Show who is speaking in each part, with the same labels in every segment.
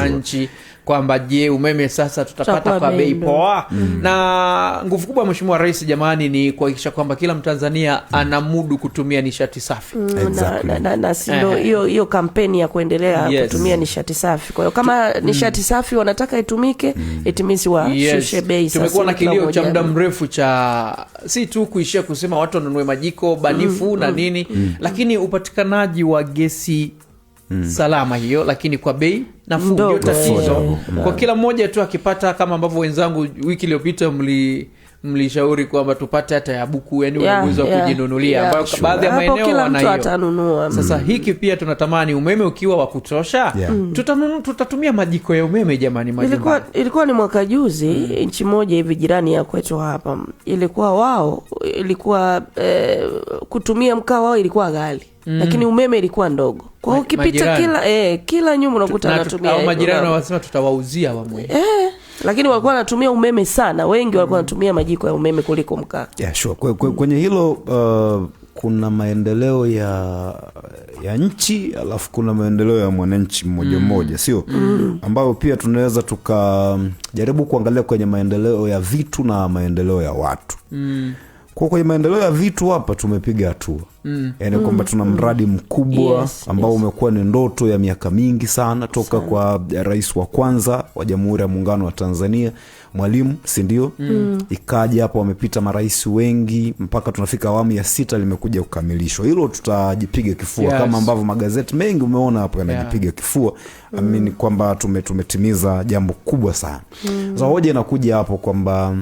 Speaker 1: nchi kwamba je, umeme sasa tutapata kwa bei poa. Na nguvu kubwa Mheshimiwa Rais jamani ni kuhakikisha kwamba kila Mtanzania anamudu kutumia nishati safi.
Speaker 2: Na sindo hiyo kampeni ya kuendelea kutumia nishati safi. Kwa hiyo kama nishati safi wanataka itumike, it means washushe bei sasa.
Speaker 1: Tumekuwa na kilio cha muda mrefu cha si tu kuishia kusema watu wanunue majiko banifu na nini, lakini upatikanaji wa gesi salama hiyo lakini kwa bei nafuu ndio tatizo. Kwa kila mmoja tu akipata, kama ambavyo wenzangu wiki iliyopita mlishauri kwamba tupate hata ya buku, yani uwezo wa kujinunulia, ambayo baadhi ya maeneo wanayo. Sasa hiki pia tunatamani umeme ukiwa wa kutosha, tutatumia majiko ya umeme jamani.
Speaker 2: Ilikuwa ni mwaka juzi nchi moja hivi jirani ya kwetu hapa, ilikuwa kutumia mkaa wao ilikuwa ghali. Lakini umeme ilikuwa ndogo. Kwa hiyo ukipita kila nyumba unakuta anatumia.
Speaker 1: Au majirani wanasema tutawauzia wamwe.
Speaker 2: Lakini walikuwa wanatumia umeme sana. Wengi walikuwa wanatumia majiko ya umeme kuliko mkaa.
Speaker 3: Yeah, sure. Kwenye hilo kuna maendeleo ya nchi, alafu kuna maendeleo ya mwananchi mmoja mmoja, sio? Ambayo pia tunaweza tukajaribu kuangalia kwenye maendeleo ya vitu na maendeleo ya watu. Kwa kwenye maendeleo ya vitu hapa tumepiga hatua. Yaani kwamba tuna mradi mkubwa ambao umekuwa ni ndoto ya miaka mingi sana toka kwa rais wa kwanza wa Jamhuri ya Muungano wa Tanzania, Mwalimu, si ndio? Ikaja hapo, wamepita marais wengi mpaka tunafika awamu ya 6 limekuja kukamilishwa. Hilo tutajipiga kifua kama ambavyo magazeti mengi umeona hapo yanajipiga kifua. Amini kwamba tumetimiza jambo kubwa sana. Sasa hoja inakuja hapo kwamba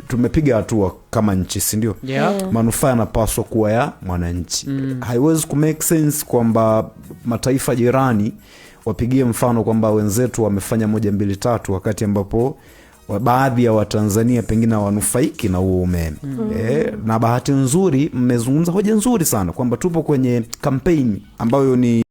Speaker 3: tumepiga hatua kama nchi, si ndio? Manufaa yanapaswa kuwa ya mwananchi. Haiwezi ku make sense kwamba mataifa jirani wapigie mfano kwamba wenzetu wamefanya 1 2 3 wakati ambapo baadhi ya Watanzania pengine wanufaiki na huo umeme. Na bahati nzuri mmezungumza hoja nzuri sana kwamba tupo kwenye kampeni ambayo ni